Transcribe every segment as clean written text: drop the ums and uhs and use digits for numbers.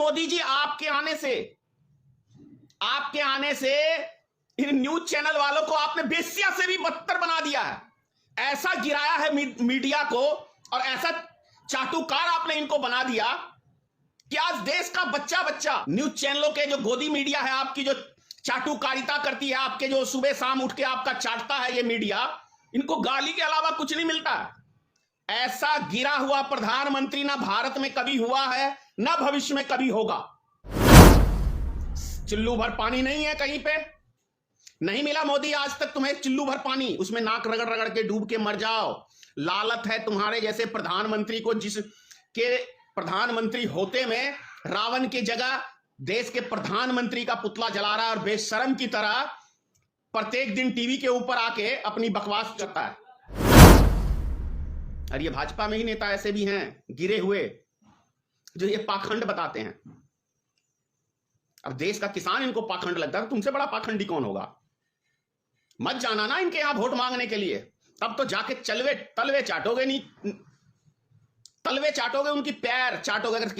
मोदी जी आपके आने से इन न्यूज चैनल वालों को आपने बेस्या से भी बदतर बना दिया है। ऐसा गिराया है मीडिया को और ऐसा चाटुकार आपने इनको बना दिया कि आज देश का बच्चा बच्चा न्यूज चैनलों के जो गोदी मीडिया है, आपकी जो चाटुकारिता करती है, आपके जो सुबह शाम उठ के आपका चाटता है ये मीडिया, इनको गाली के अलावा कुछ नहीं मिलता है। ऐसा गिरा हुआ प्रधानमंत्री ना भारत में कभी हुआ है ना भविष्य में कभी होगा। चिल्लू भर पानी नहीं है, कहीं पे नहीं मिला मोदी आज तक तुम्हें चिल्लू भर पानी, उसमें नाक रगड़ रगड़ के डूब के मर जाओ। लालत है तुम्हारे जैसे प्रधानमंत्री को, जिसके प्रधानमंत्री होते में रावण की जगह देश के प्रधानमंत्री का पुतला जला रहा है और बेशरम की तरह प्रत्येक दिन टीवी के ऊपर आके अपनी बकवास करता है। और ये भाजपा में ही नेता ऐसे भी हैं गिरे हुए जो ये पाखंड बताते हैं। अब देश का किसान इनको पाखंड लगता है, तो तुमसे बड़ा पाखंडी कौन होगा। मत जाना ना इनके यहां वोट मांगने के लिए, तब तो जाके तलवे चाटोगे, नहीं तलवे चाटोगे, उनकी पैर चाटोगे। अगर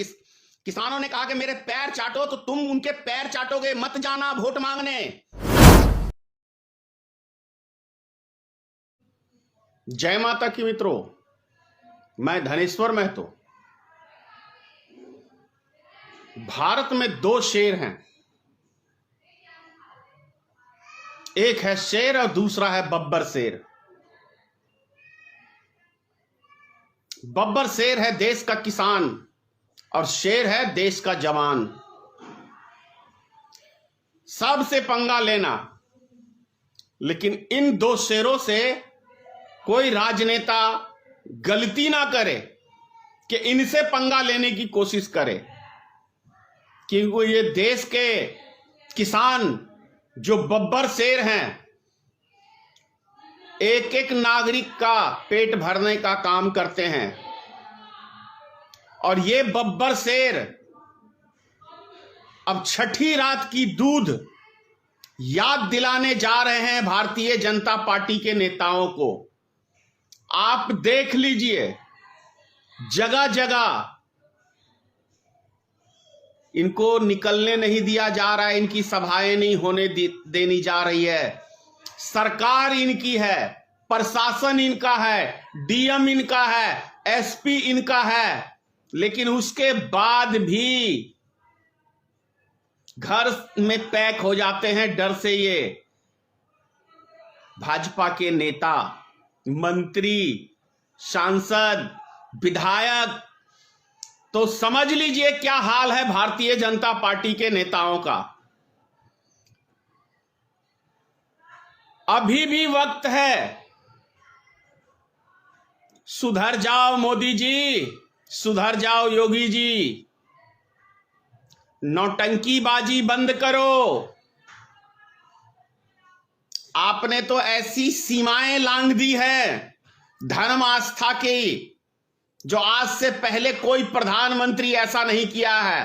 किसानों ने कहा कि मेरे पैर चाटो, तो तुम उनके पैर चाटोगे। मत जाना वोट मांगने। जय माता की मित्रों, मैं धनेश्वर महतो। भारत में दो शेर हैं, एक है शेर और दूसरा है बब्बर शेर। बब्बर शेर है देश का किसान और शेर है देश का जवान। सबसे पंगा लेना, लेकिन इन दो शेरों से कोई राजनेता गलती ना करे कि इनसे पंगा लेने की कोशिश करे, क्योंकि ये देश के किसान जो बब्बर शेर हैं, एक एक नागरिक का पेट भरने का काम करते हैं। और ये बब्बर शेर अब छठी रात की दूध याद दिलाने जा रहे हैं भारतीय जनता पार्टी के नेताओं को। आप देख लीजिए, जगह जगह इनको निकलने नहीं दिया जा रहा है, इनकी सभाएं नहीं होने देनी जा रही है। सरकार इनकी है, प्रशासन इनका है, डीएम इनका है, एसपी इनका है, लेकिन उसके बाद भी घर में पैक हो जाते हैं डर से। ये भाजपा के नेता, मंत्री, सांसद, विधायक, तो समझ लीजिए क्या हाल है भारतीय जनता पार्टी के नेताओं का। अभी भी वक्त है, सुधर जाओ मोदी जी, सुधर जाओ योगी जी, नौटंकीबाजी बंद करो। आपने तो ऐसी सीमाएं लांघ दी है धर्म आस्था की, जो आज से पहले कोई प्रधानमंत्री ऐसा नहीं किया है।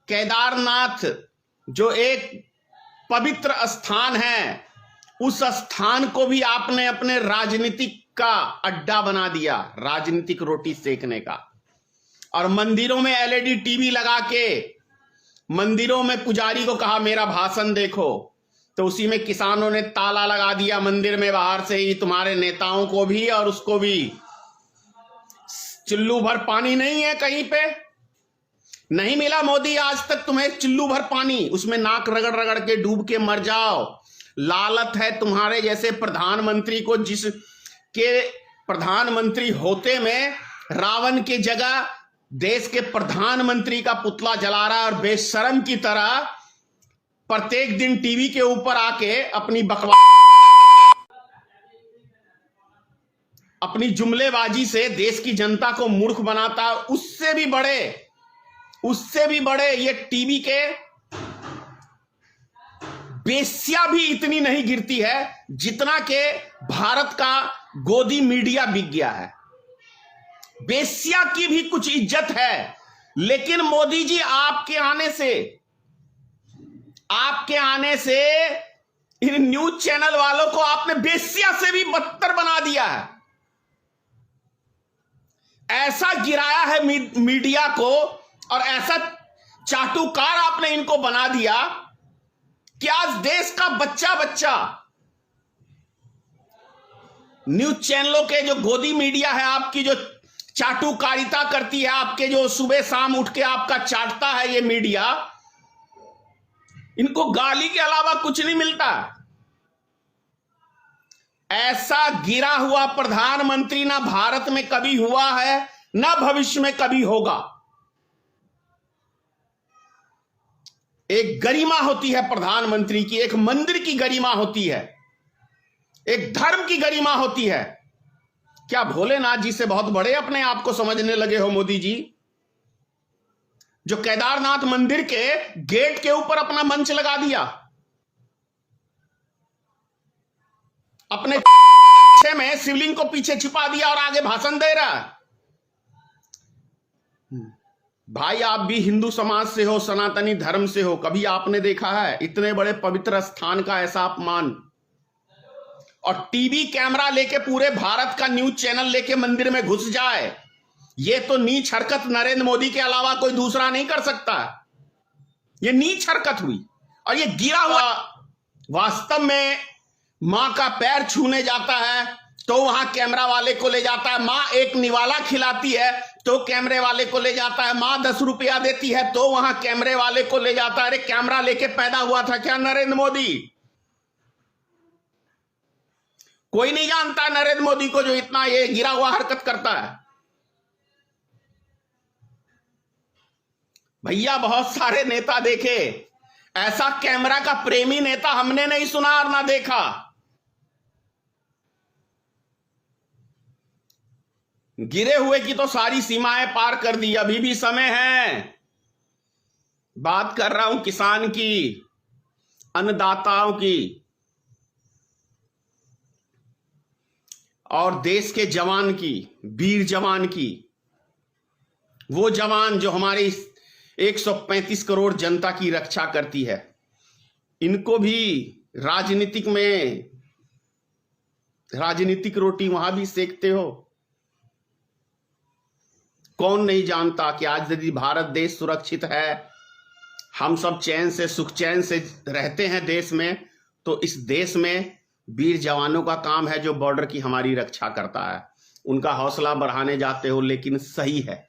केदारनाथ जो एक पवित्र स्थान है, उस स्थान को भी आपने अपने राजनीतिक का अड्डा बना दिया, राजनीतिक रोटी सेकने का। और मंदिरों में एलईडी टीवी लगा के मंदिरों में पुजारी को कहा मेरा भाषण देखो, तो उसी में किसानों ने ताला लगा दिया मंदिर में बाहर से ही, तुम्हारे नेताओं को भी और उसको भी। चिल्लू भर पानी नहीं है, कहीं पे नहीं मिला मोदी आज तक तुम्हें चिल्लू भर पानी, उसमें नाक रगड़ रगड़ के डूब के मर जाओ। लालत है तुम्हारे जैसे प्रधानमंत्री को, जिसके प्रधानमंत्री होते में रावण की जगह देश के प्रधानमंत्री का पुतला जला रहा है और बेशरम की तरह प्रत्येक दिन टीवी के ऊपर आके अपनी बकवास, अपनी जुमलेबाजी से देश की जनता को मूर्ख बनाता है। उससे भी बड़े ये टीवी के बेस्या भी इतनी नहीं गिरती है जितना के भारत का गोदी मीडिया बिक गया है। बेस्या की भी कुछ इज्जत है, लेकिन मोदी जी आपके आने से इन न्यूज चैनल वालों को आपने बेस्या से भी बदतर बना दिया है। ऐसा गिराया है मीडिया को और ऐसा चाटुकार आपने इनको बना दिया कि आज देश का बच्चा बच्चा न्यूज चैनलों के जो गोदी मीडिया है, आपकी जो चाटुकारिता करती है, आपके जो सुबह शाम उठ के आपका चाटता है ये मीडिया, इनको गाली के अलावा कुछ नहीं मिलता। ऐसा गिरा हुआ प्रधानमंत्री ना भारत में कभी हुआ है, ना भविष्य में कभी होगा। एक गरिमा होती है प्रधानमंत्री की, एक मंदिर की गरिमा होती है, एक धर्म की गरिमा होती है। क्या भोलेनाथ जी से बहुत बड़े अपने आप को समझने लगे हो मोदी जी, जो केदारनाथ मंदिर के गेट के ऊपर अपना मंच लगा दिया, अपने में शिवलिंग को पीछे छिपा दिया और आगे भाषण दे रहा है। भाई आप भी हिंदू समाज से हो, सनातनी धर्म से हो, कभी आपने देखा है इतने बड़े पवित्र स्थान का ऐसा अपमान? और टीवी कैमरा लेके पूरे भारत का न्यूज चैनल लेके मंदिर में घुस जाए, ये तो नीच हरकत नरेंद्र मोदी के अलावा कोई दूसरा नहीं कर सकता। ये नीच हरकत हुई। और ये गिरा हुआ वास्तव में मां का पैर छूने जाता है तो वहां कैमरा वाले को ले जाता है, मां एक निवाला खिलाती है तो कैमरे वाले को ले जाता है, मां 10 रुपया देती है तो वहां कैमरे वाले को ले जाता है। अरे कैमरा लेके पैदा हुआ था क्या नरेंद्र मोदी? कोई नहीं जानता नरेंद्र मोदी को जो इतना ये गिरा हुआ हरकत करता है। भैया बहुत सारे नेता देखे, ऐसा कैमरा का प्रेमी नेता हमने नहीं सुना और ना देखा। गिरे हुए की तो सारी सीमाएं पार कर दी, अभी भी समय है। बात कर रहा हूं किसान की, अन्नदाताओं की और देश के जवान की, वीर जवान की। वो जवान जो हमारी 135 करोड़ जनता की रक्षा करती है। इनको भी राजनीतिक रोटी वहां भी सेकते हो। कौन नहीं जानता कि आज यदि भारत देश सुरक्षित है, हम सब चैन से सुख चैन से रहते हैं देश में, तो इस देश में वीर जवानों का काम है जो बॉर्डर की हमारी रक्षा करता है। उनका हौसला बढ़ाने जाते हो, लेकिन सही है।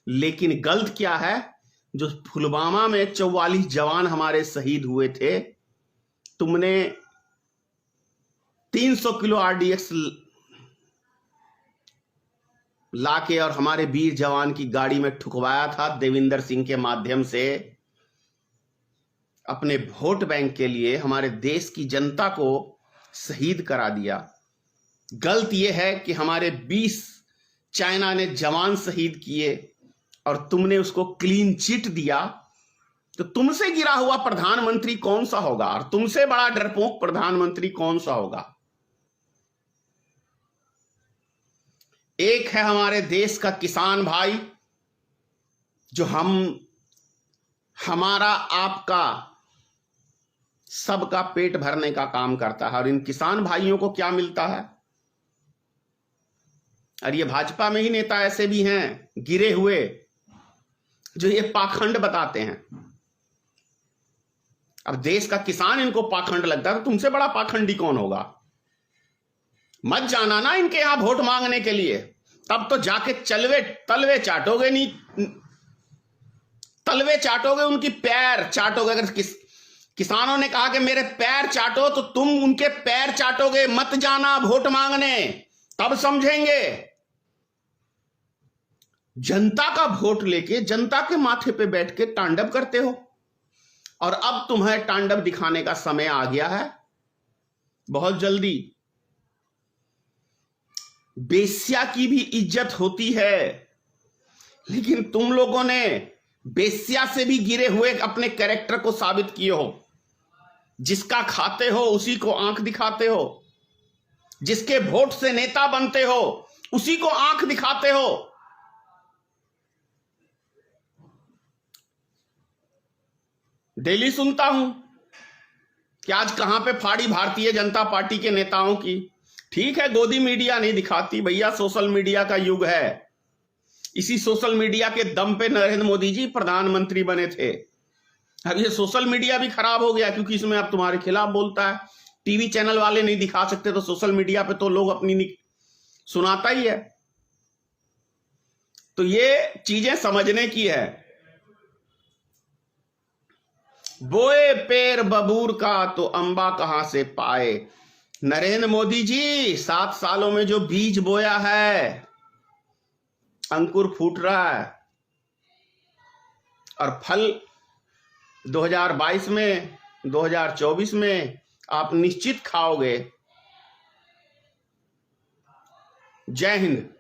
लेकिन गलत क्या है, जो पुलवामा में 44 जवान हमारे शहीद हुए थे, तुमने 300 किलो RDX लाके और हमारे वीर जवान की गाड़ी में ठुकवाया था देविंदर सिंह के माध्यम से, अपने वोट बैंक के लिए हमारे देश की जनता को शहीद करा दिया। गलत यह है कि हमारे 20 चाइना ने जवान शहीद किए और तुमने उसको क्लीन चिट दिया। तो तुमसे गिरा हुआ प्रधानमंत्री कौन सा होगा और तुमसे बड़ा डरपोक प्रधानमंत्री कौन सा होगा? एक है हमारे देश का किसान भाई, जो हमारा आपका सबका पेट भरने का काम करता है। और इन किसान भाइयों को क्या मिलता है? और ये भाजपा में ही नेता ऐसे भी हैं गिरे हुए, जो ये पाखंड बताते हैं। अब देश का किसान इनको पाखंड लगता है, तो तुमसे बड़ा पाखंडी कौन होगा? मत जाना ना इनके यहां वोट मांगने के लिए, तब तो जाके तलवे चाटोगे, नहीं तलवे चाटोगे, उनकी पैर चाटोगे। अगर किसानों ने कहा कि मेरे पैर चाटो, तो तुम उनके पैर चाटोगे। मत जाना वोट मांगने, तब समझेंगे। जनता का वोट लेके जनता के माथे पे बैठ के तांडव करते हो, और अब तुम्हें तांडव दिखाने का समय आ गया है बहुत जल्दी। बेश्या की भी इज्जत होती है, लेकिन तुम लोगों ने बेश्या से भी गिरे हुए अपने कैरेक्टर को साबित किए हो। जिसका खाते हो उसी को आंख दिखाते हो, जिसके वोट से नेता बनते हो उसी को आंख दिखाते हो। डेली सुनता हूं कि आज कहां पे फाड़ी भारतीय जनता पार्टी के नेताओं की। ठीक है, गोदी मीडिया नहीं दिखाती भैया, सोशल मीडिया का युग है। इसी सोशल मीडिया के दम पे नरेंद्र मोदी जी प्रधानमंत्री बने थे। अब ये सोशल मीडिया भी खराब हो गया, क्योंकि इसमें अब तुम्हारे खिलाफ बोलता है। टीवी चैनल वाले नहीं दिखा सकते तो सोशल मीडिया पे तो लोग अपनी सुनाता ही है। तो ये चीजें समझने की है। बोए पेड़ बबूर का तो अंबा कहां से पाए। नरेंद्र मोदी जी 7 सालों में जो बीज बोया है, अंकुर फूट रहा है और फल 2022 में 2024 में आप निश्चित खाओगे। जय हिंद।